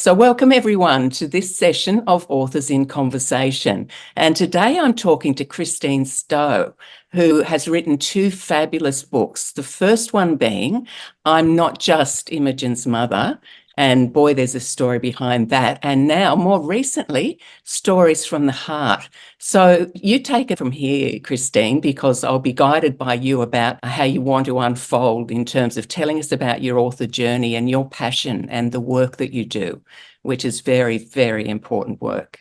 So welcome everyone to this session of Authors in Conversation. And today I'm talking to Christine Stow, who has written two fabulous books. The first one being I'm Not Just Imogen's Mother. And boy, there's a story behind that. And now, more recently, Stories from the Heart. So you take it from here, Christine, because I'll be guided by you about how you want to unfold in terms of telling us about your author journey and your passion and the work that you do, which is very, very important work.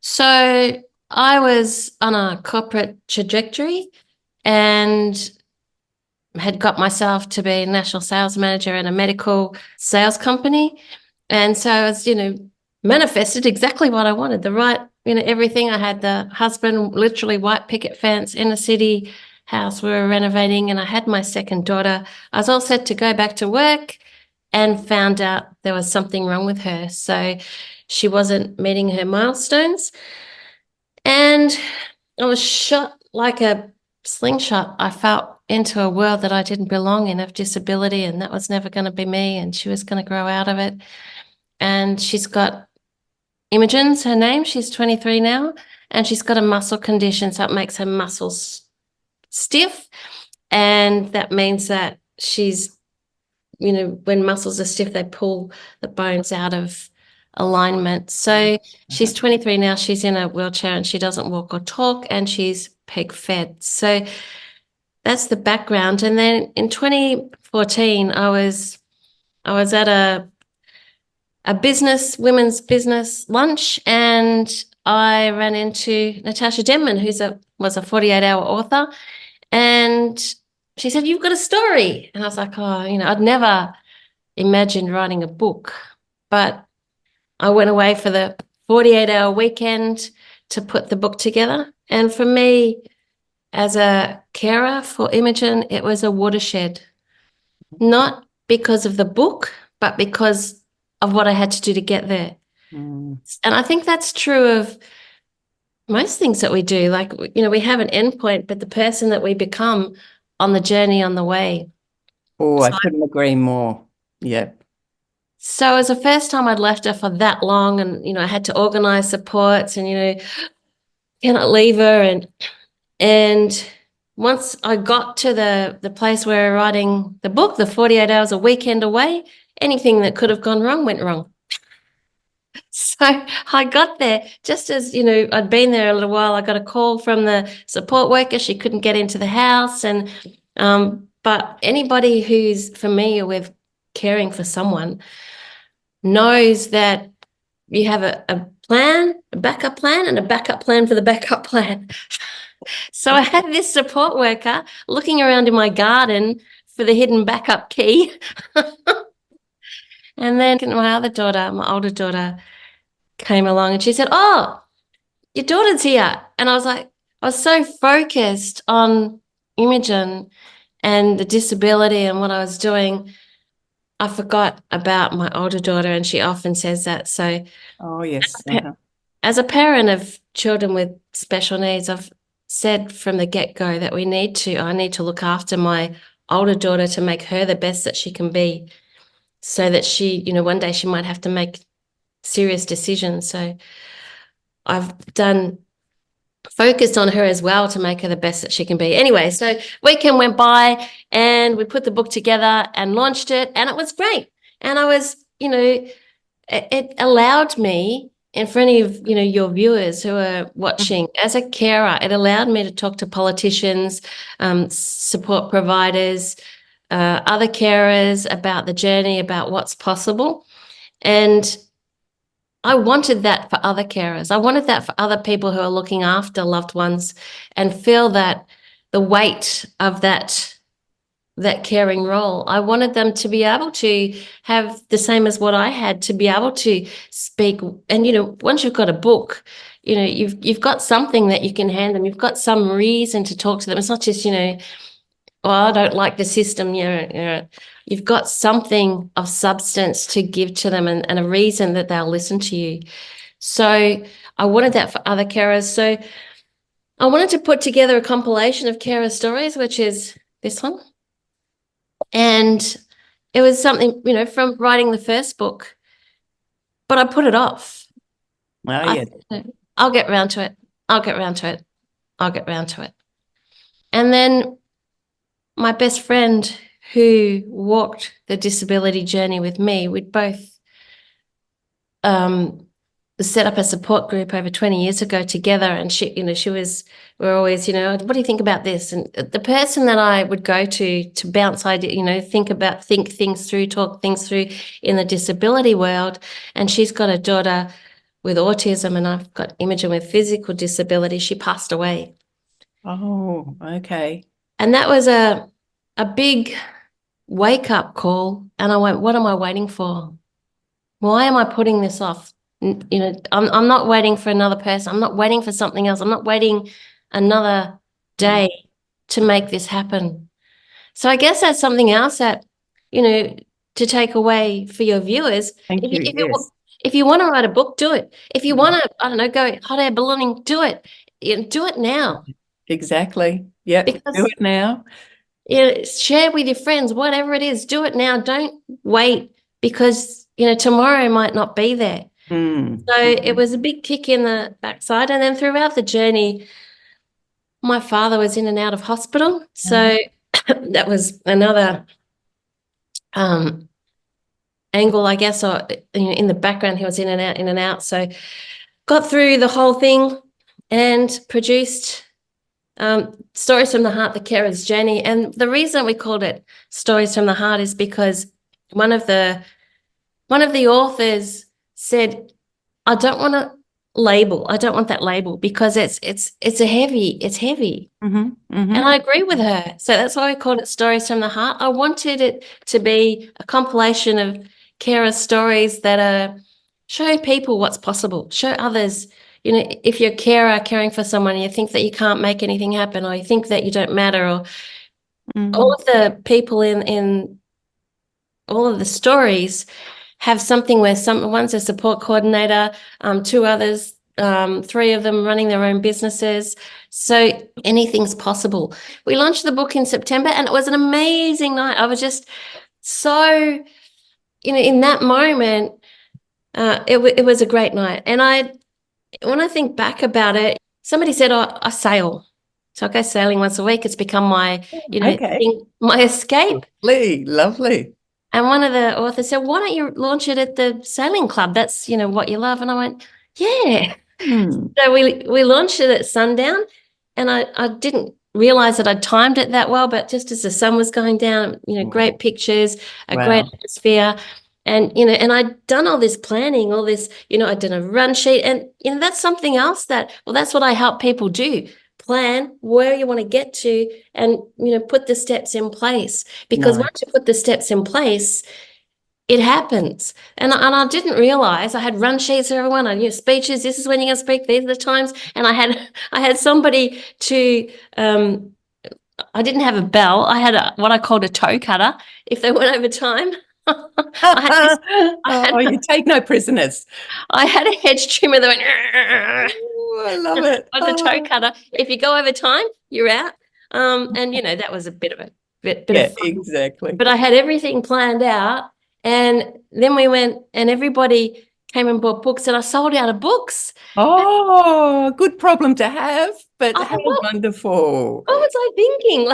So I was on a corporate trajectory and had got myself to be a national sales manager in a medical sales company. And so I was, manifested exactly what I wanted, the right, everything. I had the husband, literally white picket fence in a city house we were renovating, and I had my second daughter. I was all set to go back to work and found out there was something wrong with her. So she wasn't meeting her milestones. And I was shot like a slingshot. I felt into a world that I didn't belong in, of disability, and that was never going to be me, and she was going to grow out of it. And she's got Imogen's her name. She's 23 now, and she's got a muscle condition, so it makes her muscles stiff. And that means that she's, when muscles are stiff, they pull the bones out of alignment. So she's 23 now. She's in a wheelchair and she doesn't walk or talk, and she's peg fed. So that's the background. And then in 2014, I was at a women's business lunch, and I ran into Natasha Denman, who was a 48-hour author, and she said, "You've got a story." And I was like, I'd never imagined writing a book, but I went away for the 48-hour weekend to put the book together. And for me, as a carer for Imogen, it was a watershed, not because of the book, but because of what I had to do to get there. And I think that's true of most things that we do. Like, we have an endpoint, but the person that we become on the journey, on the way. Oh, I couldn't agree more. Yeah. So it was the first time I'd left her for that long, and, I had to organise supports and, cannot leave her. And once I got to the place where we're writing the book, the 48 hours a weekend away, anything that could have gone wrong went wrong. So I got there just as, I'd been there a little while. I got a call from the support worker. She couldn't get into the house. And but anybody who's familiar with caring for someone knows that you have a plan, a backup plan, and a backup plan for the backup plan. So I had this support worker looking around in my garden for the hidden backup key. And then my older daughter, came along, and she said, "Oh, your daughter's here." And I was so focused on Imogen and the disability and what I was doing, I forgot about my older daughter, and she often says that. So, oh yes, as a parent of children with special needs, I've said from the get-go that I need to look after my older daughter to make her the best that she can be, so that she, one day she might have to make serious decisions. So I've focused on her as well to make her the best that she can be. Anyway, so weekend went by and we put the book together and launched it, and it was great. And I was, it allowed me, and for any of, your viewers who are watching, as a carer, it allowed me to talk to politicians, support providers, other carers about the journey, about what's possible. And I wanted that for other carers. I wanted that for other people who are looking after loved ones and feel that the weight of that caring role. I wanted them to be able to have the same as what I had, to be able to speak. And, once you've got a book, you've got something that you can hand them. You've got some reason to talk to them. It's not just, I don't like the system. You've got something of substance to give to them, and a reason that they'll listen to you. So I wanted that for other carers. So I wanted to put together a compilation of carer stories, which is this one. And it was something, from writing the first book, but I put it off. Oh, yeah. I'll get round to it. I'll get round to it. I'll get round to it. And then my best friend who walked the disability journey with me, we'd both set up a support group over 20 years ago together. And we're always, what do you think about this? And the person that I would go to bounce ideas, think things through, talk things through in the disability world. And she's got a daughter with autism, and I've got Imogen with physical disability. She passed away. Oh, okay. And that was a big wake-up call. And I went, what am I waiting for? Why am I putting this off? I'm not waiting for another person. I'm not waiting for something else. I'm not waiting another day to make this happen. So I guess that's something else that, to take away for your viewers. Thank you. Yes. If you want to write a book, do it. If you want to, I don't know, go hot air ballooning, do it. Do it now. Exactly. Yep. Because, do it now. Share with your friends, whatever it is, do it now. Don't wait because, tomorrow might not be there. Mm. So it was a big kick in the backside. And then throughout the journey, my father was in and out of hospital. So that was another angle, I guess, or in the background, he was in and out. So got through the whole thing and produced Stories from the Heart, the Carer's Journey. And the reason we called it Stories from the Heart is because one of the authors said, I don't want a label. I don't want that label because it's heavy. Mm-hmm. Mm-hmm. And I agree with her. So that's why we called it Stories from the Heart. I wanted it to be a compilation of carer stories that show people what's possible, show others, if you're a carer caring for someone and you think that you can't make anything happen, or you think that you don't matter, or all of the people in all of the stories have something where one's a support coordinator, two others, three of them running their own businesses. So anything's possible. We launched the book in September and it was an amazing night. I was just so, in that moment, it was a great night. And when I think back about it, somebody said, oh, I sail. So I go sailing once a week. It's become my, my escape. Lovely. And one of the authors said, why don't you launch it at the sailing club? That's, what you love. And I went, yeah. So we launched it at sundown, and I didn't realize that I'd timed it that well, but just as the sun was going down, great pictures, great atmosphere. And, and I'd done all this planning, all this, I'd done a run sheet, and, that's something else that's what I help people do. Plan where you want to get to and, put the steps in place, because once you put the steps in place, it happens. And I didn't realize I had run sheets for everyone. I knew speeches. This is when you're going to speak. These are the times. And I had somebody to, I didn't have a bell. I had what I called a toe cutter if they went over time. You take no prisoners. I had a hedge trimmer that went, I love it. On the toe cutter. If you go over time, you're out. And, that was a bit of bit of fun. Exactly. But I had everything planned out. And then we went and everybody came and bought books, and I sold out of books. Oh, good problem to have, but how wonderful. What was I thinking?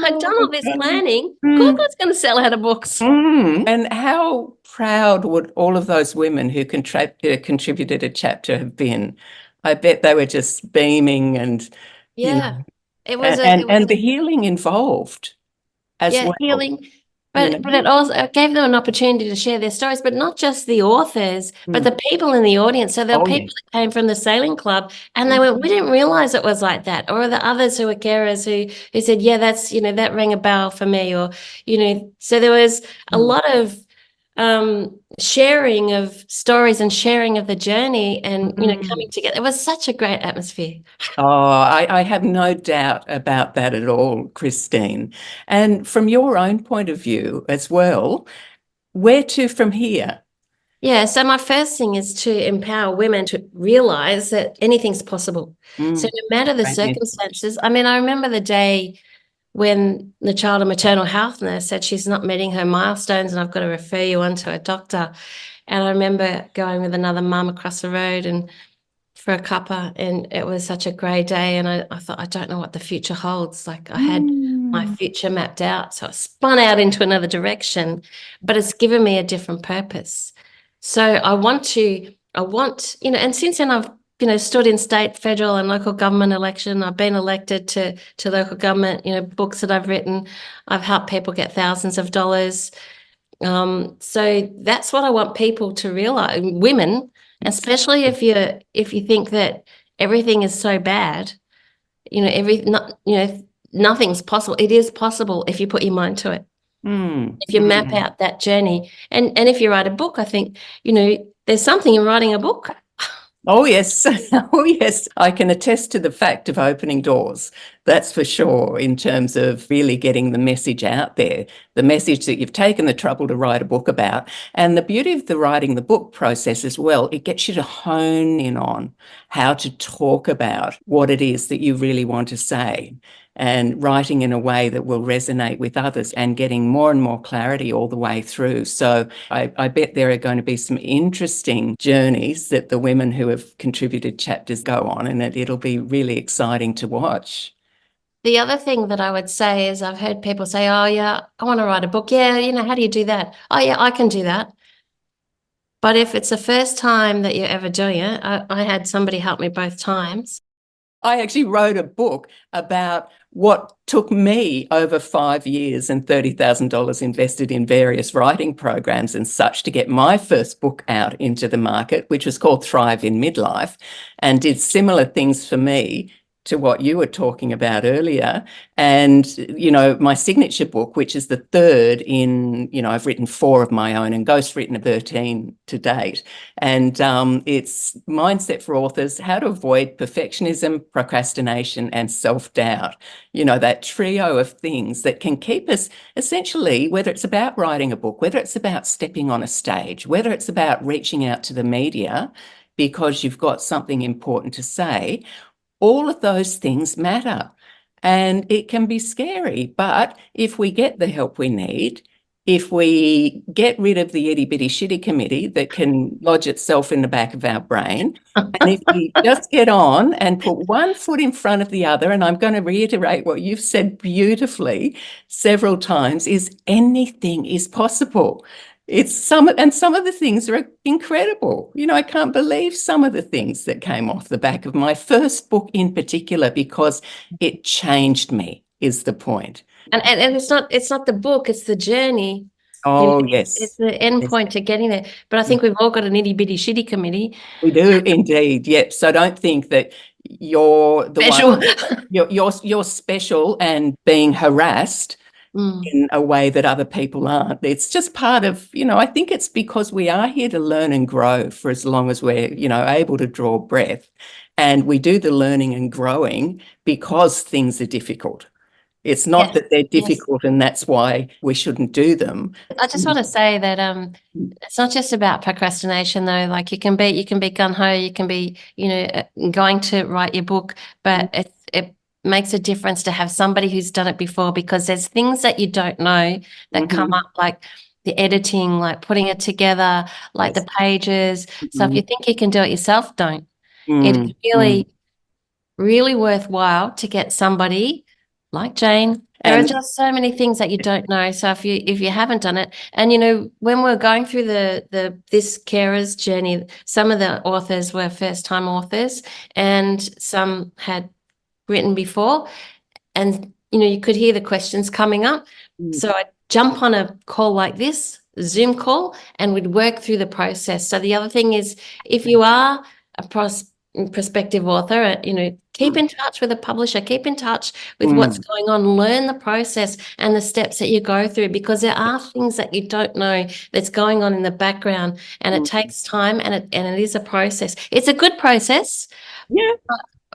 I'd done all this planning. Of course I was going to sell out of books. And how proud would all of those women who contributed a chapter have been? I bet they were just beaming and, it was and the healing involved as well. Healing. But it also gave them an opportunity to share their stories, but not just the authors, but the people in the audience. So there were people that came from the sailing club, and they went, we didn't realize it was like that. Or the others who were carers who said, yeah, that's, that rang a bell for me. Or, so there was a lot of sharing of stories and sharing of the journey and, coming together. It was such a great atmosphere. Oh, I have no doubt about that at all, Christine. And from your own point of view as well, where to from here? Yeah, so my first thing is to empower women to realise that anything's possible. So no matter the circumstances, I remember the day when the child and maternal health nurse said she's not meeting her milestones and I've got to refer you on to a doctor. And I remember going with another mum across the road and for a cuppa, and it was such a grey day. And I thought, I don't know what the future holds. Like I had my future mapped out. So I spun out into another direction, but it's given me a different purpose. So I want, and since then I've, stood in state, federal and local government election. I've been elected to local government, books that I've written. I've helped people get thousands of dollars. So that's what I want people to realize, women, especially if you think that everything is so bad, nothing's possible. It is possible if you put your mind to it. If you map out that journey, and if you write a book, I think, there's something in writing a book. Oh, yes. Oh, yes. I can attest to the fact of opening doors. That's for sure, in terms of really getting the message out there, the message that you've taken the trouble to write a book about. And the beauty of the writing the book process as well, it gets you to hone in on how to talk about what it is that you really want to say, and writing in a way that will resonate with others and getting more and more clarity all the way through. So I bet there are going to be some interesting journeys that the women who have contributed chapters go on, and it'll be really exciting to watch. The other thing that I would say is I've heard people say, oh, yeah, I want to write a book. Yeah, how do you do that? Oh, yeah, I can do that. But if it's the first time that you're ever doing it, I had somebody help me both times. I actually wrote a book about what took me over 5 years and $30,000 invested in various writing programs and such to get my first book out into the market, which was called Thrive in Midlife, and did similar things for me to what you were talking about earlier. And, my signature book, which is the third in, I've written 4 of my own and ghostwritten 13 to date. And it's Mindset for Authors, How to Avoid Perfectionism, Procrastination and Self-Doubt. That trio of things that can keep us essentially, whether it's about writing a book, whether it's about stepping on a stage, whether it's about reaching out to the media because you've got something important to say, all of those things matter, and it can be scary. But if we get the help we need, if we get rid of the itty bitty shitty committee that can lodge itself in the back of our brain, and if we just get on and put one foot in front of the other, and I'm going to reiterate what you've said beautifully several times, is anything is possible. Some of the things are incredible. I can't believe some of the things that came off the back of my first book in particular, because it changed me, is the point. And it's not the book, it's the journey. Oh, yes. It's the end point to getting there. But I think we've all got an itty bitty shitty committee. We do indeed. Yep. So don't think that you're the Special. one. You're special and being harassed in a way that other people aren't. It's just part of, I think it's because we are here to learn and grow for as long as we're, able to draw breath. And we do the learning and growing because things are difficult. It's not that they're difficult and that's why we shouldn't do them. I just want to say that it's not just about procrastination though. Like you can be gung-ho, you can be, going to write your book, but it makes a difference to have somebody who's done it before, because there's things that you don't know that come up, like the editing, like putting it together, like the pages. So if you think you can do it yourself, don't. It's really worthwhile to get somebody like Jane. There are just so many things that you don't know. So if you haven't done it, and when we're going through this carer's journey, some of the authors were first-time authors, and some had written before, and you could hear the questions coming up. So I'd jump on a call like this, Zoom call, and we'd work through the process. So the other thing is, if you are a prospective author, keep in touch with a publisher, keep in touch with what's going on, learn the process and the steps that you go through, because there are things that you don't know that's going on in the background, and it takes time, and it is a process. It's a good process. Yeah.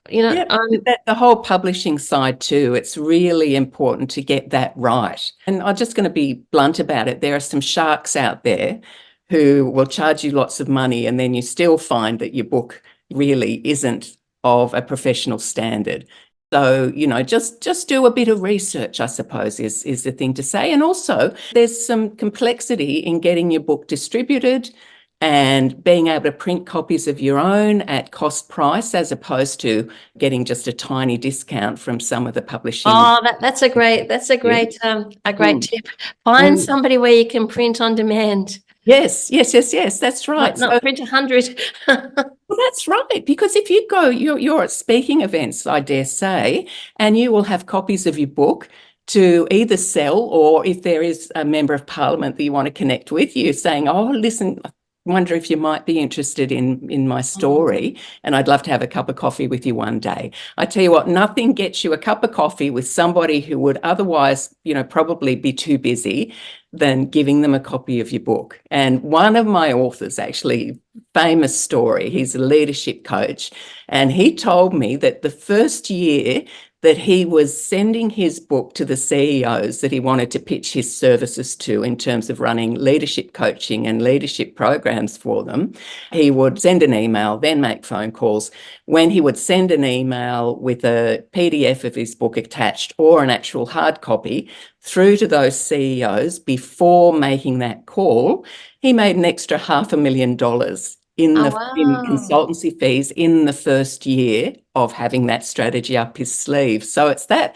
The whole publishing side too, it's really important to get that right. And I'm just going to be blunt about it. There are some sharks out there who will charge you lots of money, and then you still find that your book really isn't of a professional standard. So, just do a bit of research, I suppose, is the thing to say. And also, there's some complexity in getting your book distributed, and being able to print copies of your own at cost price as opposed to getting just a tiny discount from some of the publishing. Oh, that's a great a great Mm. tip. Find Mm. somebody where you can print on demand. Yes, yes, yes, yes, that's right. Not print 100. Well, that's right, because if you go, you're at speaking events, I dare say, and you will have copies of your book to either sell, or if there is a member of parliament that you want to connect with, you saying, oh, listen, I wonder if you might be interested in my story, and I'd love to have a cup of coffee with you one day. I tell you what, nothing gets you a cup of coffee with somebody who would otherwise, probably be too busy than giving them a copy of your book. And one of my authors, actually, famous story, he's a leadership coach, and he told me that the first year that he was sending his book to the CEOs that he wanted to pitch his services to in terms of running leadership coaching and leadership programs for them, he would send an email, then make phone calls. When he would send an email with a PDF of his book attached or an actual hard copy through to those CEOs before making that call, he made an extra $500,000 in Oh, in wow. consultancy fees in the first year of having that strategy up his sleeve. So it's that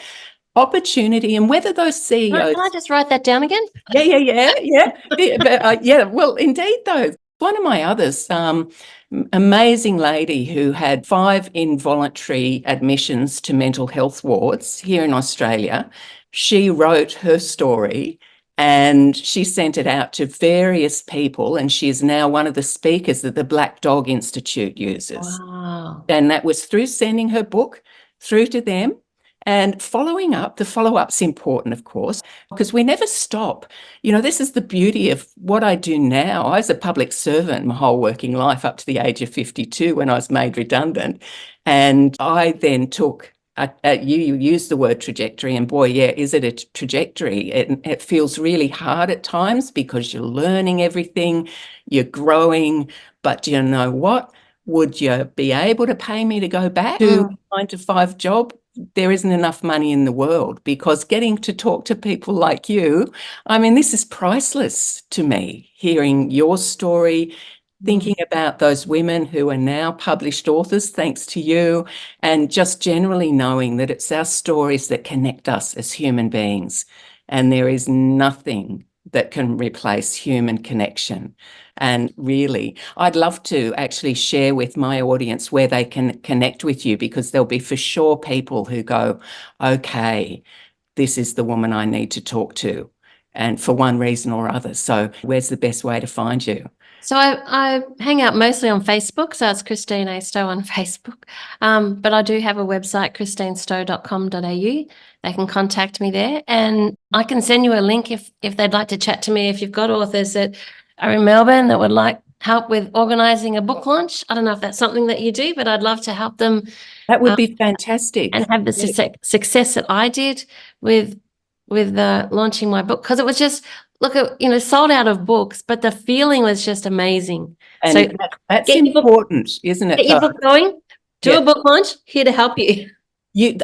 opportunity, and whether those CEOs. Can I just write that down again? Yeah. Well, indeed, though. One of my others, amazing lady who had 5 involuntary admissions to mental health wards here in Australia. She wrote her story and she sent it out to various people, and she is now one of the speakers that the Black Dog Institute uses. Wow. And that was through sending her book through to them and following up. The follow-up's important, of course, because we never stop. This is the beauty of what I do now. I was a public servant my whole working life up to the age of 52 when I was made redundant. And I then took you used the word trajectory, and boy, yeah, is it a trajectory? It feels really hard at times because you're learning everything, you're growing, but do you know what? Would you be able to pay me to go back to a 9-to-5 job? There isn't enough money in the world, because getting to talk to people like you, I mean, this is priceless to me, hearing your story, thinking about those women who are now published authors, thanks to you, and just generally knowing that it's our stories that connect us as human beings. And there is nothing that can replace human connection. And really, I'd love to actually share with my audience where they can connect with you, because there'll be for sure people who go, okay, this is the woman I need to talk to, and for one reason or other. So where's the best way to find you? So I hang out mostly on Facebook, so it's Christine A. Stow on Facebook. But I do have a website, christinestow.com.au. They can contact me there, and I can send you a link if they'd like to chat to me. If you've got authors that are in Melbourne that would like help with organising a book launch, I don't know if that's something that you do, but I'd love to help them. That would be fantastic. And have the success that I did with launching my book, because it was just sold out of books, but the feeling was just amazing. And so that's important, isn't it? Get your book going, do a book launch, here to help you.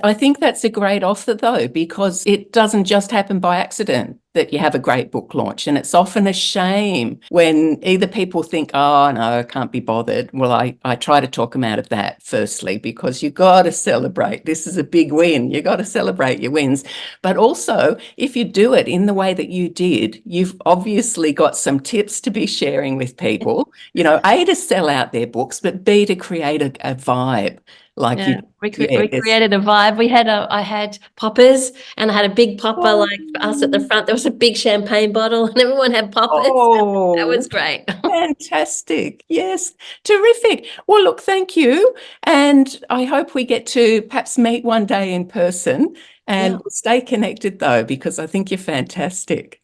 I think that's a great offer, though, because it doesn't just happen by accident that you have a great book launch. And it's often a shame when either people think, oh, no, I can't be bothered. Well, I try to talk them out of that, firstly, because you got to celebrate. This is a big win. You got to celebrate your wins. But also, if you do it in the way that you did, you've obviously got some tips to be sharing with people, A, to sell out their books, but B, to create a vibe. Like we created a vibe. I had poppers, and I had a big popper like for us at the front. There was a big champagne bottle, and everyone had poppers. Oh, that was great. Fantastic. Yes, terrific. Well, look, thank you. And I hope we get to perhaps meet one day in person, and stay connected, though, because I think you're fantastic.